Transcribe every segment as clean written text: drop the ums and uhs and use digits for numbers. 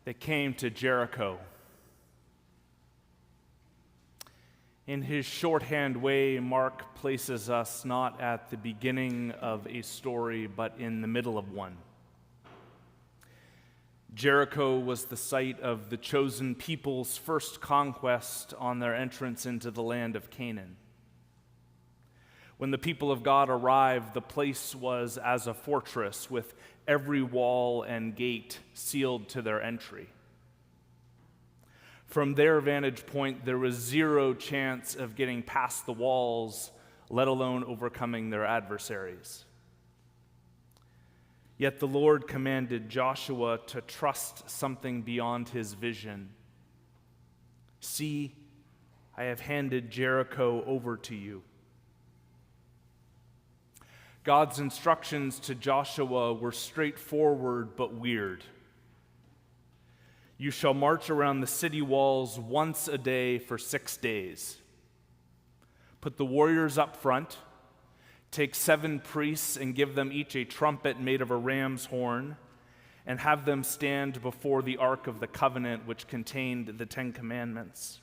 They came to Jericho. In his shorthand way, Mark places us not at the beginning of a story, but in the middle of one. Jericho was the site of the chosen people's first conquest on their entrance into the land of Canaan. When the people of God arrived, the place was as a fortress with every wall and gate sealed to their entry. From their vantage point, there was zero chance of getting past the walls, let alone overcoming their adversaries. Yet the Lord commanded Joshua to trust something beyond his vision. See, I have handed Jericho over to you. God's instructions to Joshua were straightforward but weird. You shall march around the city walls once a day for 6 days. Put the warriors up front, take 7 priests and give them each a trumpet made of a ram's horn, and have them stand before the Ark of the Covenant, which contained the 10 Commandments.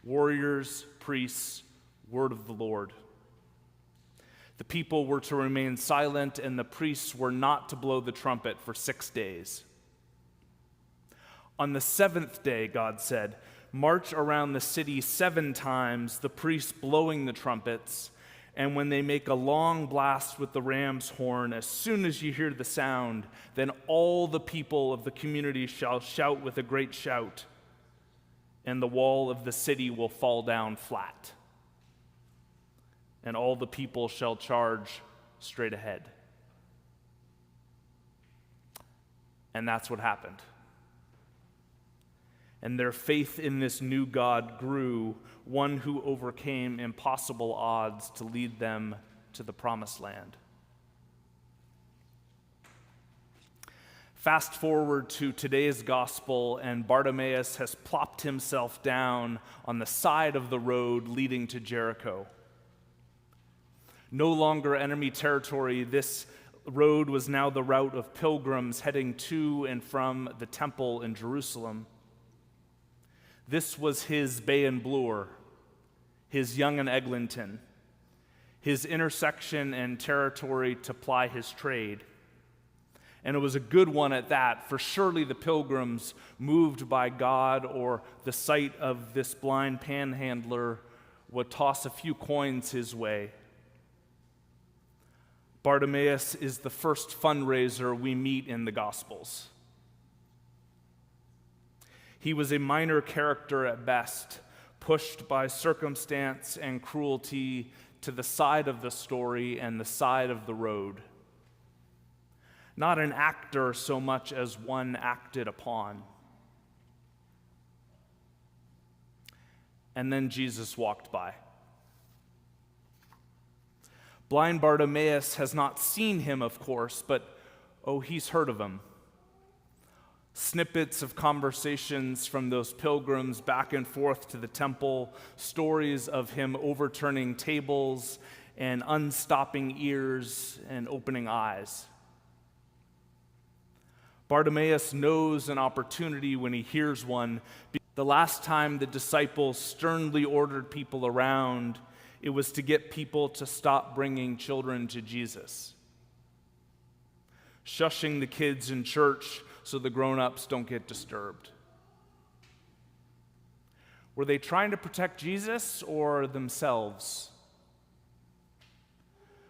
Warriors, priests, word of the Lord. The people were to remain silent, and the priests were not to blow the trumpet for 6 days. On the 7th day, God said, march around the city 7 times, the priests blowing the trumpets, and when they make a long blast with the ram's horn, as soon as you hear the sound, then all the people of the community shall shout with a great shout, and the wall of the city will fall down flat, and all the people shall charge straight ahead. And that's what happened. And their faith in this new God grew, one who overcame impossible odds to lead them to the promised land. Fast forward to today's gospel, and Bartimaeus has plopped himself down on the side of the road leading to Jericho. No longer enemy territory, this road was now the route of pilgrims heading to and from the temple in Jerusalem. This was his Bay and Bloor, his Yonge and Eglinton, his intersection and territory to ply his trade. And it was a good one at that, for surely the pilgrims, moved by God or the sight of this blind panhandler, would toss a few coins his way. Bartimaeus is the first fundraiser we meet in the Gospels. He was a minor character at best, pushed by circumstance and cruelty to the side of the story and the side of the road. Not an actor so much as one acted upon. And then Jesus walked by. Blind Bartimaeus has not seen him, of course, but he's heard of him. Snippets of conversations from those pilgrims back and forth to the temple, stories of him overturning tables and unstopping ears and opening eyes. Bartimaeus knows an opportunity when he hears one. The last time the disciples sternly ordered people around, it was to get people to stop bringing children to Jesus. Shushing the kids in church so the grown-ups don't get disturbed. Were they trying to protect Jesus or themselves?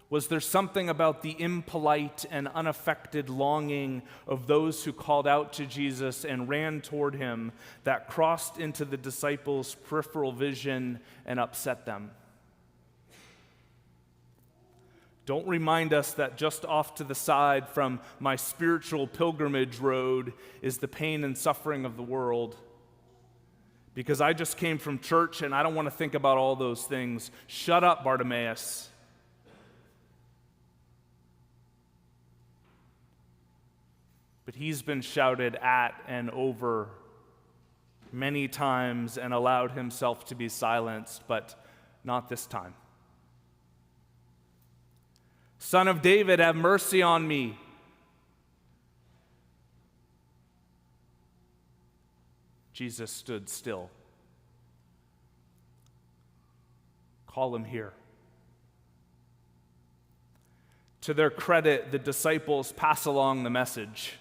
Was there something about the impolite and unaffected longing of those who called out to Jesus and ran toward him that crossed into the disciples' peripheral vision and upset them? Don't remind us that just off to the side from my spiritual pilgrimage road is the pain and suffering of the world. Because I just came from church and I don't want to think about all those things. Shut up, Bartimaeus. But he's been shouted at and over many times and allowed himself to be silenced, but not this time. Son of David, have mercy on me. Jesus stood still. Call him here. To their credit, the disciples pass along the message,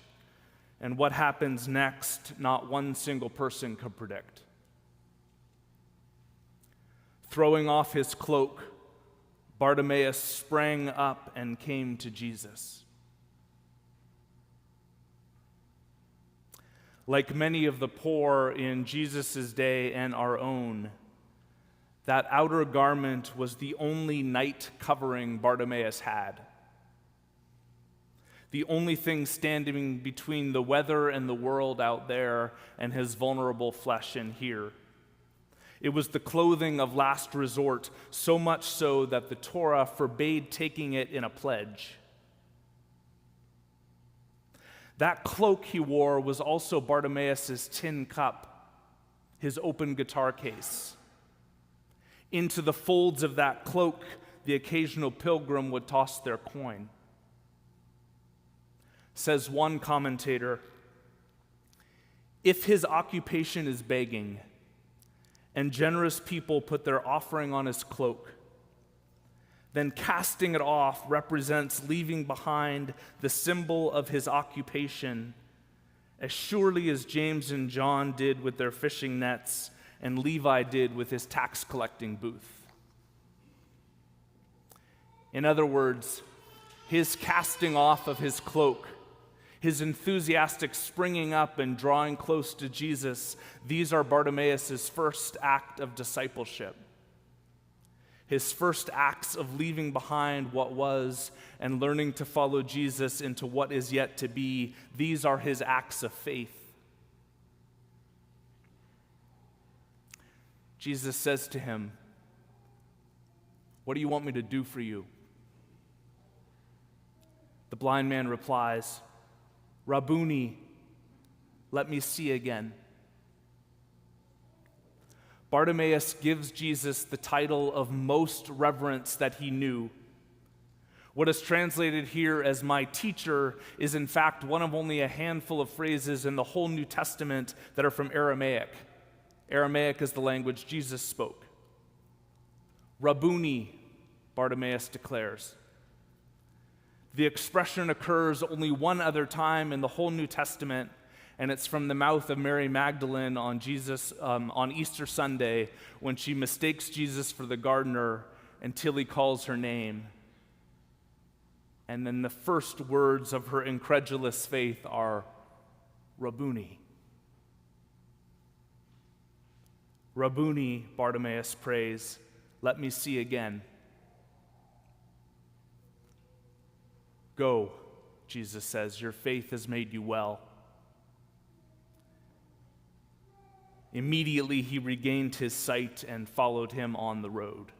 and what happens next, not one single person could predict. Throwing off his cloak, Bartimaeus sprang up and came to Jesus. Like many of the poor in Jesus' day and our own, that outer garment was the only night covering Bartimaeus had. The only thing standing between the weather and the world out there and his vulnerable flesh in here. It was the clothing of last resort, so much so that the Torah forbade taking it in a pledge. That cloak he wore was also Bartimaeus' tin cup, his open guitar case. Into the folds of that cloak, the occasional pilgrim would toss their coin. Says one commentator, if his occupation is begging, and generous people put their offering on his cloak, then casting it off represents leaving behind the symbol of his occupation, as surely as James and John did with their fishing nets and Levi did with his tax collecting booth. In other words, his casting off of his cloak, his enthusiastic springing up and drawing close to Jesus, these are Bartimaeus' first act of discipleship. His first acts of leaving behind what was and learning to follow Jesus into what is yet to be. These are his acts of faith. Jesus says to him, "What do you want me to do for you?" The blind man replies, "Rabboni, let me see again." Bartimaeus gives Jesus the title of most reverence that he knew. What is translated here as "my teacher" is in fact one of only a handful of phrases in the whole New Testament that are from Aramaic. Aramaic is the language Jesus spoke. Rabboni, Bartimaeus declares. The expression occurs only one other time in the whole New Testament, and it's from the mouth of Mary Magdalene on Easter Sunday, when she mistakes Jesus for the gardener until he calls her name. And then the first words of her incredulous faith are, "Rabboni." "Rabboni," Bartimaeus prays, "let me see again." "Go," Jesus says, "your faith has made you well." Immediately he regained his sight and followed him on the road.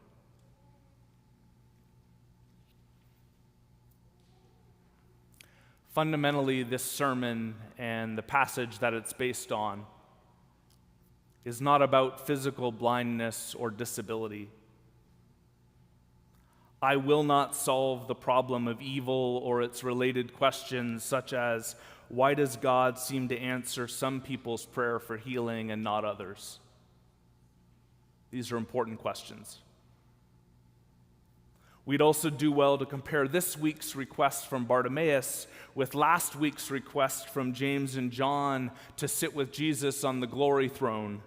Fundamentally, this sermon and the passage that it's based on is not about physical blindness or disability. I will not solve the problem of evil or its related questions, such as, why does God seem to answer some people's prayer for healing and not others? These are important questions. We'd also do well to compare this week's request from Bartimaeus with last week's request from James and John to sit with Jesus on the glory throne.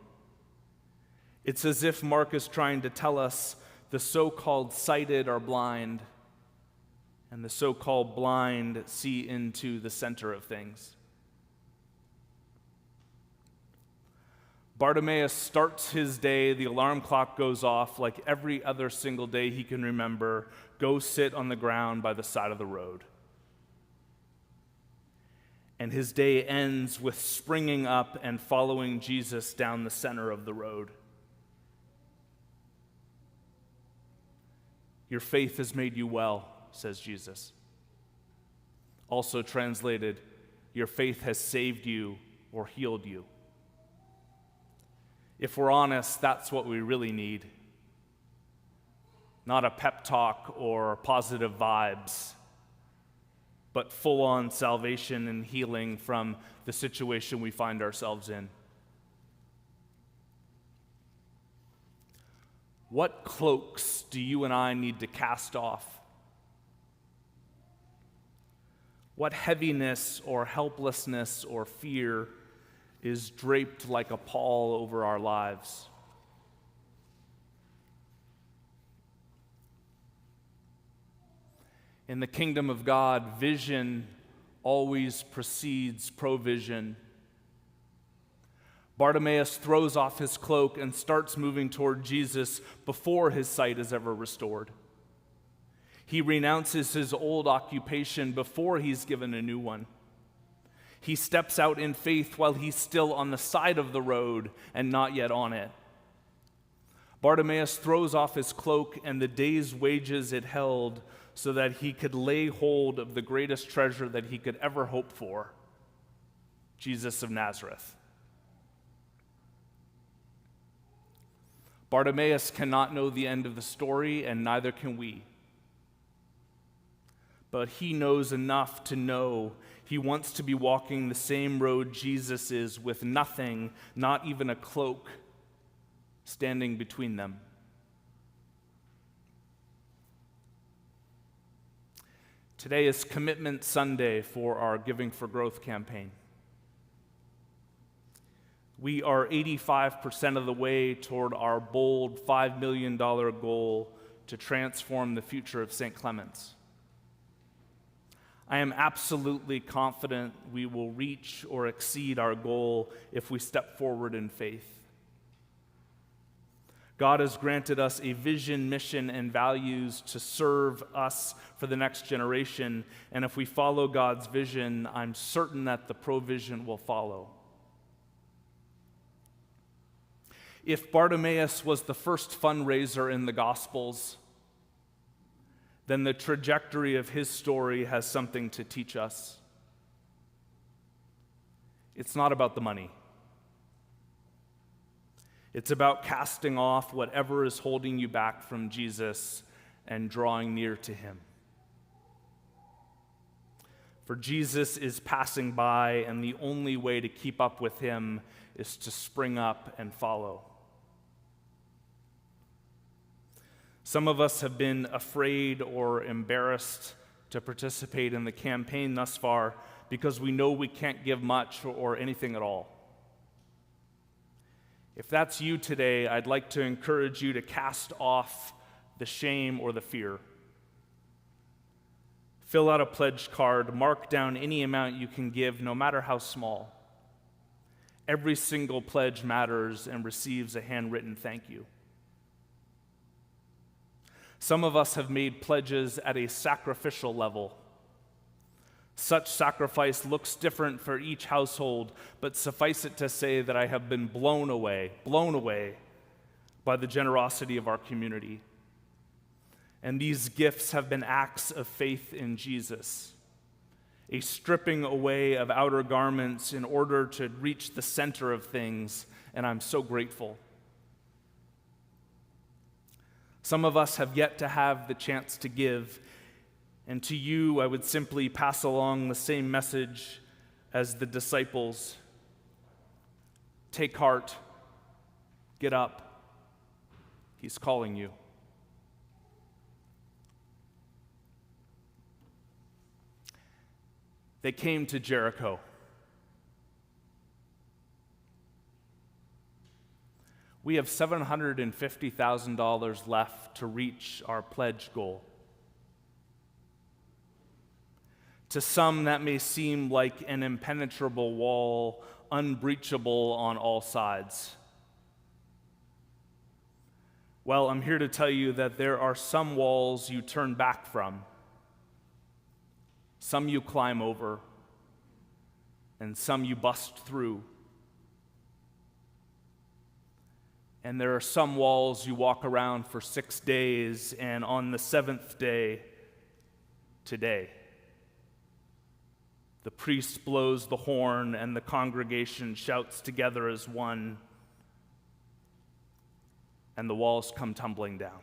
It's as if Mark is trying to tell us the so-called sighted are blind, and the so-called blind see into the center of things. Bartimaeus starts his day, the alarm clock goes off like every other single day he can remember, go sit on the ground by the side of the road. And his day ends with springing up and following Jesus down the center of the road. Your faith has made you well, says Jesus. Also translated, your faith has saved you or healed you. If we're honest, that's what we really need. Not a pep talk or positive vibes, but full-on salvation and healing from the situation we find ourselves in. What cloaks do you and I need to cast off? What heaviness or helplessness or fear is draped like a pall over our lives? In the kingdom of God, vision always precedes provision. Bartimaeus throws off his cloak and starts moving toward Jesus before his sight is ever restored. He renounces his old occupation before he's given a new one. He steps out in faith while he's still on the side of the road and not yet on it. Bartimaeus throws off his cloak and the day's wages it held so that he could lay hold of the greatest treasure that he could ever hope for, Jesus of Nazareth. Bartimaeus cannot know the end of the story, and neither can we. But he knows enough to know he wants to be walking the same road Jesus is, with nothing, not even a cloak, standing between them. Today is Commitment Sunday for our Giving for Growth campaign. We are 85% of the way toward our bold $5 million goal to transform the future of St. Clement's. I am absolutely confident we will reach or exceed our goal if we step forward in faith. God has granted us a vision, mission, and values to serve us for the next generation, and if we follow God's vision, I'm certain that the provision will follow. If Bartimaeus was the first fundraiser in the Gospels, then the trajectory of his story has something to teach us. It's not about the money. It's about casting off whatever is holding you back from Jesus and drawing near to him. For Jesus is passing by, and the only way to keep up with him is to spring up and follow. Some of us have been afraid or embarrassed to participate in the campaign thus far because we know we can't give much or anything at all. If that's you today, I'd like to encourage you to cast off the shame or the fear. Fill out a pledge card, mark down any amount you can give, no matter how small. Every single pledge matters and receives a handwritten thank you. Some of us have made pledges at a sacrificial level. Such sacrifice looks different for each household, but suffice it to say that I have been blown away by the generosity of our community. And these gifts have been acts of faith in Jesus, a stripping away of outer garments in order to reach the center of things, and I'm so grateful. Some of us have yet to have the chance to give, and to you I would simply pass along the same message as the disciples. Take heart, get up, he's calling you. They came to Jericho. We have $750,000 left to reach our pledge goal. To some, that may seem like an impenetrable wall, unbreachable on all sides. Well, I'm here to tell you that there are some walls you turn back from, some you climb over, and some you bust through. And there are some walls you walk around for 6 days, and on the 7th day, today, the priest blows the horn and the congregation shouts together as one, and the walls come tumbling down.